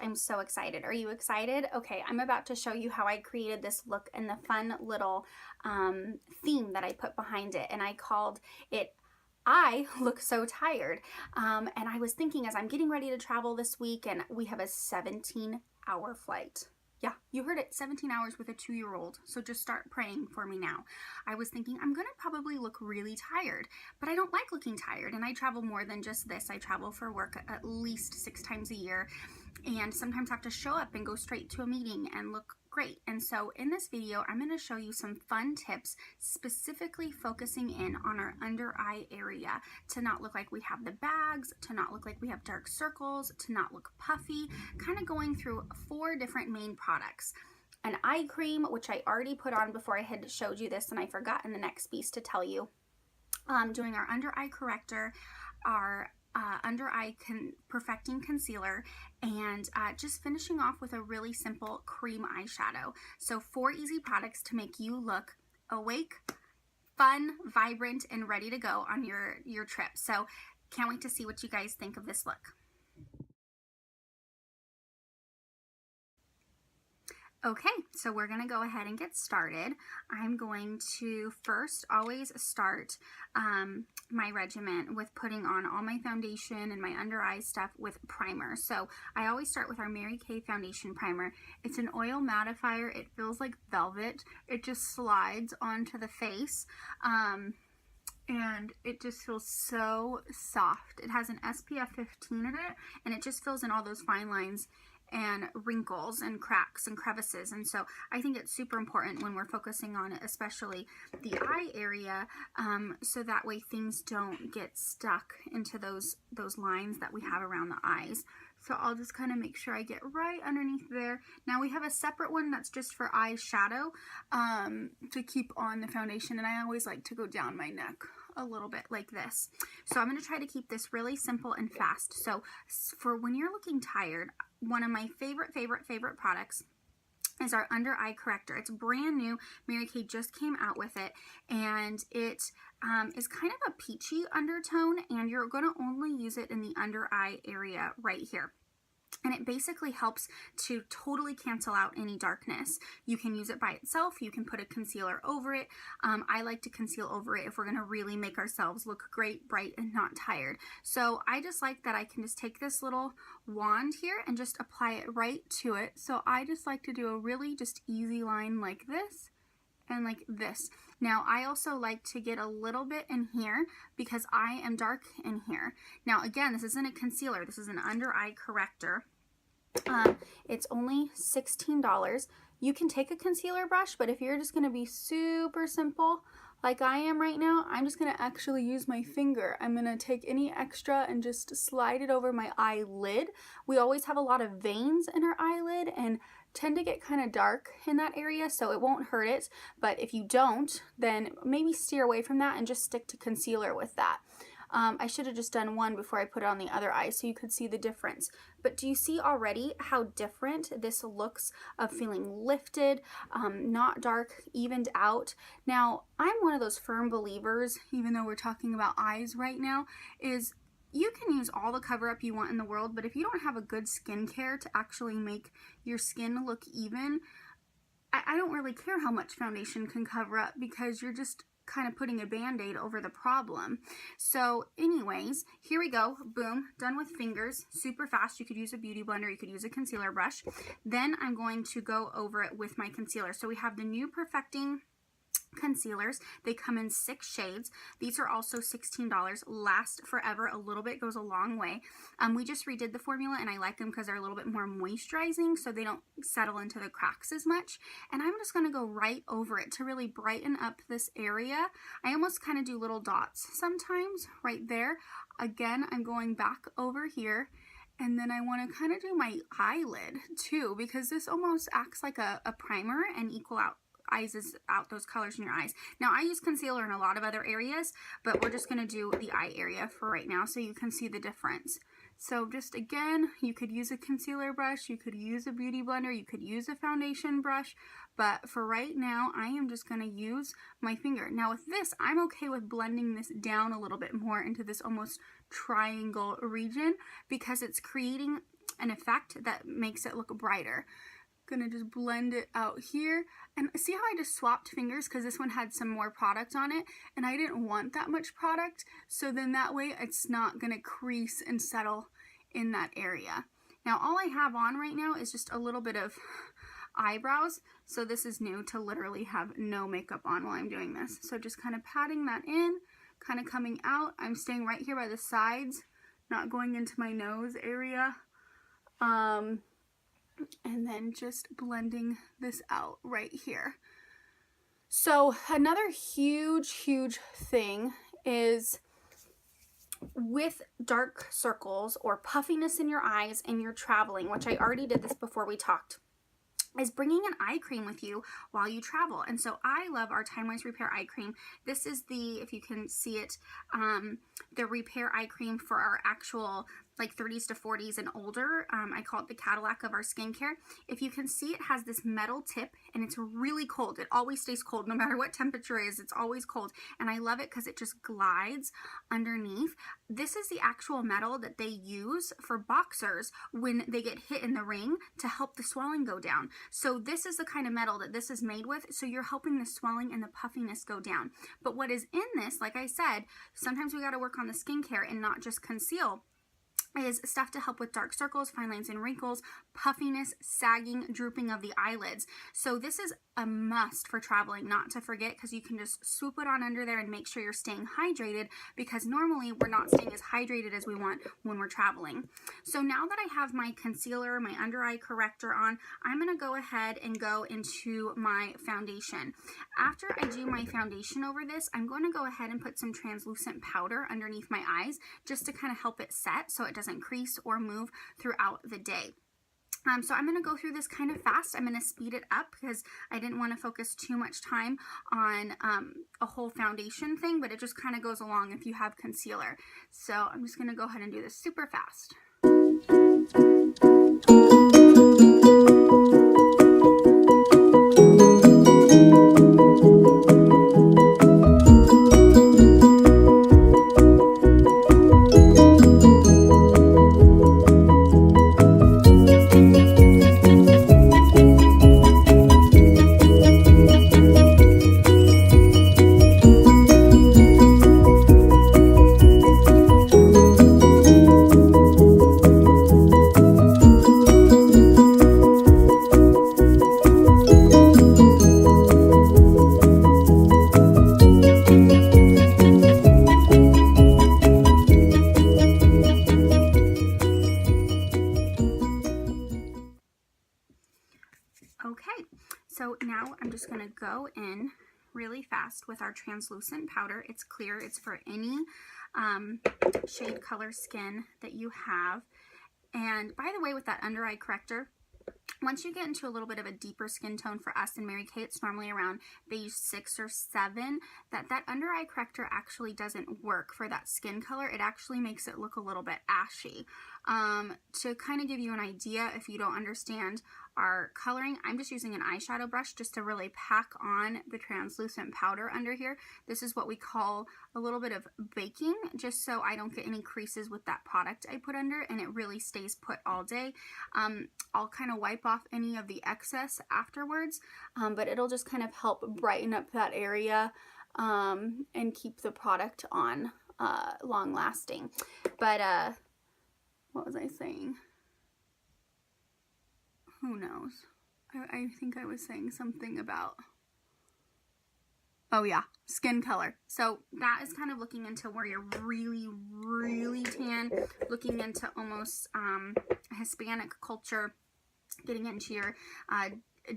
I'm so excited. Are you excited? Okay, I'm about to show you how I created this look and the fun little theme that I put behind it, and I called it I Look So Tired. And I was thinking as I'm getting ready to travel this week, and we have a 17-hour flight. Yeah, you heard it, 17 hours with a 2-year-old. So just start praying for me now. I was thinking I'm gonna probably look really tired, but I don't like looking tired, and I travel more than just this. I travel for work at least 6 times a year, and sometimes have to show up and go straight to a meeting and look great. And so in this video, I'm going to show you some fun tips specifically focusing in on our under eye area to not look like we have the bags, to not look like we have dark circles, to not look puffy, kind of going through 4 different main products. An eye cream, which I already put on before I had showed you this, and I forgot in the next piece to tell you. Doing our under eye corrector, our under eye perfecting concealer, and just finishing off with a really simple cream eyeshadow. So 4 easy products to make you look awake, fun, vibrant, and ready to go on your trip. So can't wait to see what you guys think of this look. Okay, so we're going to go ahead and get started. I'm going to first always start my regimen with putting on all my foundation and my under eye stuff with primer. So I always start with our Mary Kay foundation primer. It's an oil mattifier. It feels like velvet. It just slides onto the face. And it just feels so soft. It has an SPF 15 in it, and it just fills in all those fine lines and wrinkles and cracks and crevices. And so I think it's super important when we're focusing on it, especially the eye area, so that way things don't get stuck into those lines that we have around the eyes. So I'll just kind of make sure I get right underneath there. Now we have a separate one that's just for eyeshadow to keep on the foundation, and I always like to go down my neck a little bit like this. So I'm going to try to keep this really simple and fast. So for when you're looking tired, one of my favorite products is our under eye corrector. It's brand new. Mary Kay just came out with it, and it is kind of a peachy undertone, and you're going to only use it in the under eye area right here. And it basically helps to totally cancel out any darkness. You can use it by itself. You can put a concealer over it. I like to conceal over it if we're going to really make ourselves look great, bright, and not tired. So I just like that I can just take this little wand here and just apply it right to it. So I just like to do a really just easy line like this and like this. Now I also like to get a little bit in here because I am dark in here. Now again, this isn't a concealer, this is an under eye corrector. It's only $16. You can take a concealer brush, but if you're just going to be super simple like I am right now, I'm just going to actually use my finger. I'm going to take any extra and just slide it over my eyelid. We always have a lot of veins in our eyelid and tend to get kind of dark in that area, so it won't hurt it. But if you don't, then maybe steer away from that and just stick to concealer with that. I should have just done one before I put it on the other eye so you could see the difference. But do you see already how different this looks of feeling lifted, not dark, evened out? Now, I'm one of those firm believers, even though we're talking about eyes right now, is you can use all the cover up you want in the world, but if you don't have a good skincare to actually make your skin look even, I don't really care how much foundation can cover up, because you're just kind of putting a band-aid over the problem. So anyways, here we go. Boom, done with fingers, super fast. You could use a beauty blender, you could use a concealer brush. Then I'm going to go over it with my concealer. So we have the new Perfecting concealers. They come in 6 shades. These are also $16. Last forever. A little bit goes a long way. We just redid the formula, and I like them because they're a little bit more moisturizing, so they don't settle into the cracks as much. And I'm just going to go right over it to really brighten up this area. I almost kind of do little dots sometimes right there. Again, I'm going back over here, and then I want to kind of do my eyelid too, because this almost acts like a primer and equalizes out those colors in your eyes. Now I use concealer in a lot of other areas, but we're just going to do the eye area for right now so you can see the difference. So just again, you could use a concealer brush, you could use a beauty blender, you could use a foundation brush, but for right now I am just going to use my finger. Now with this, I'm okay with blending this down a little bit more into this almost triangle region, because it's creating an effect that makes it look brighter. Gonna just blend it out here, and see how I just swapped fingers because this one had some more product on it and I didn't want that much product, so then that way it's not gonna crease and settle in that area. Now all I have on right now is just a little bit of eyebrows, so this is new to literally have no makeup on while I'm doing this. So just kind of patting that in, kind of coming out. I'm staying right here by the sides, not going into my nose area. And then just blending this out right here. So another huge thing is with dark circles or puffiness in your eyes and you're traveling, which I already did this before we talked, is bringing an eye cream with you while you travel. And so I love our Timewise Repair Eye Cream. This is the, if you can see it, the Repair Eye Cream for our actual like 30s to 40s and older. I call it the Cadillac of our skincare. If you can see, it has this metal tip and it's really cold. It always stays cold no matter what temperature it is. It's always cold. And I love it because it just glides underneath. This is the actual metal that they use for boxers when they get hit in the ring to help the swelling go down. So this is the kind of metal that this is made with. So you're helping the swelling and the puffiness go down. But what is in this, like I said, sometimes we got to work on the skincare and not just conceal, is stuff to help with dark circles, fine lines and wrinkles, puffiness, sagging, drooping of the eyelids. So this is a must for traveling, not to forget, because you can just swoop it on under there and make sure you're staying hydrated, because normally we're not staying as hydrated as we want when we're traveling. So now that I have my concealer, my under eye corrector on, I'm going to go ahead and go into my foundation. After I do my foundation over this, I'm going to go ahead and put some translucent powder underneath my eyes just to kind of help it set so it doesn't crease or move throughout the day. So I'm going to go through this kind of fast. I'm going to speed it up because I didn't want to focus too much time on a whole foundation thing, but it just kind of goes along if you have concealer. So I'm just going to go ahead and do this super fast. Okay, so now I'm just going to go in really fast with our translucent powder. It's clear. It's for any shade color skin that you have. And by the way, with that under eye corrector, once you get into a little bit of a deeper skin tone, for us and Mary Kay, it's normally around beige 6 or 7, that under eye corrector actually doesn't work for that skin color. It actually makes it look a little bit ashy. To kind of give you an idea, if you don't understand our coloring, I'm just using an eyeshadow brush just to really pack on the translucent powder under here. This is what we call a little bit of baking, just so I don't get any creases with that product I put under, and it really stays put all day. I'll kind of wipe off any of the excess afterwards, but it'll just kind of help brighten up that area and keep the product on long lasting. But what was I saying? Who knows? I think I was saying something about, oh yeah, skin color. So that is kind of looking into where you're really tan, looking into almost Hispanic culture, getting into your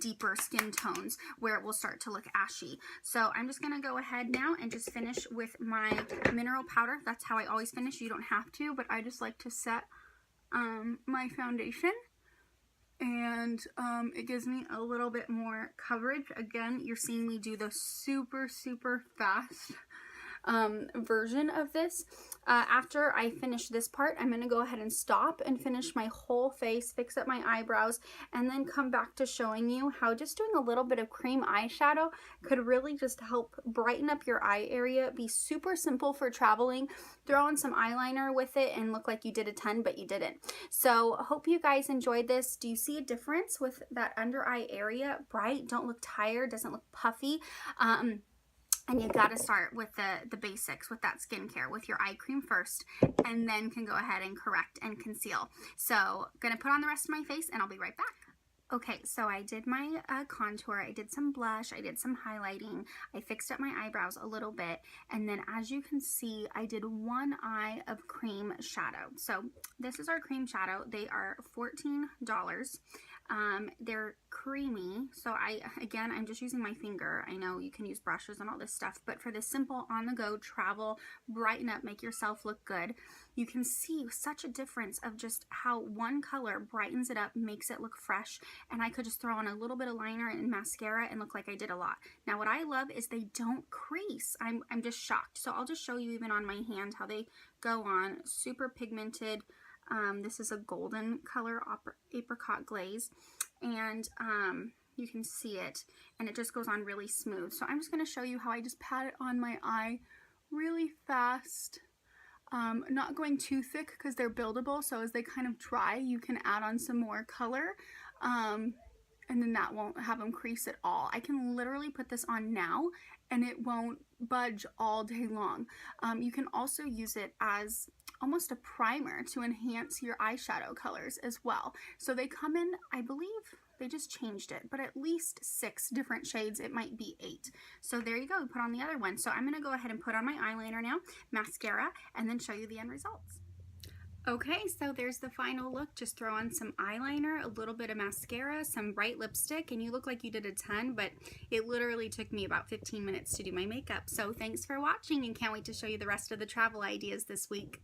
deeper skin tones where it will start to look ashy. So I'm just going to go ahead now and just finish with my mineral powder. That's how I always finish. You don't have to, but I just like to set my foundation, and it gives me a little bit more coverage. Again, you're seeing me do this super fast version of this. After I finish this part, I'm going to go ahead and stop and finish my whole face, fix up my eyebrows, and then come back to showing you how just doing a little bit of cream eyeshadow could really just help brighten up your eye area, be super simple for traveling. Throw on some eyeliner with it and look like you did a 10, but you didn't. So hope you guys enjoyed this. Do you see a difference with that under eye area? Bright, don't look tired, doesn't look puffy. And you got to start with the basics, with that skincare, with your eye cream first, and then can go ahead and correct and conceal. So gonna put on the rest of my face and I'll be right back. Okay, so I did my contour, I did some blush, I did some highlighting, I fixed up my eyebrows a little bit, and then as you can see, I did one eye of cream shadow. So this is our cream shadow. They are $14. They're creamy, so I'm just using my finger. I know you can use brushes and all this stuff, but for this simple on-the-go travel, brighten up, make yourself look good, you can see such a difference of just how one color brightens it up, makes it look fresh, and I could just throw on a little bit of liner and mascara and look like I did a lot. Now what I love is they don't crease. I'm just shocked. So I'll just show you even on my hand how they go on. Super pigmented. This is a golden color apricot glaze, and you can see it, and it just goes on really smooth. So I'm just going to show you how I just pat it on my eye really fast, not going too thick because they're buildable, so as they kind of dry you can add on some more color, and then that won't have them crease at all. I can literally put this on now and it won't budge all day long. You can also use it as almost a primer to enhance your eyeshadow colors as well. So they come in, I believe they just changed it, but at least 6 different shades. It might be 8. So there you go, put on the other one. So I'm gonna go ahead and put on my eyeliner now, mascara, and then show you the end results. Okay, so there's the final look. Just throw on some eyeliner, a little bit of mascara, some bright lipstick, and you look like you did a 10, but it literally took me about 15 minutes to do my makeup. So thanks for watching, and can't wait to show you the rest of the travel ideas this week.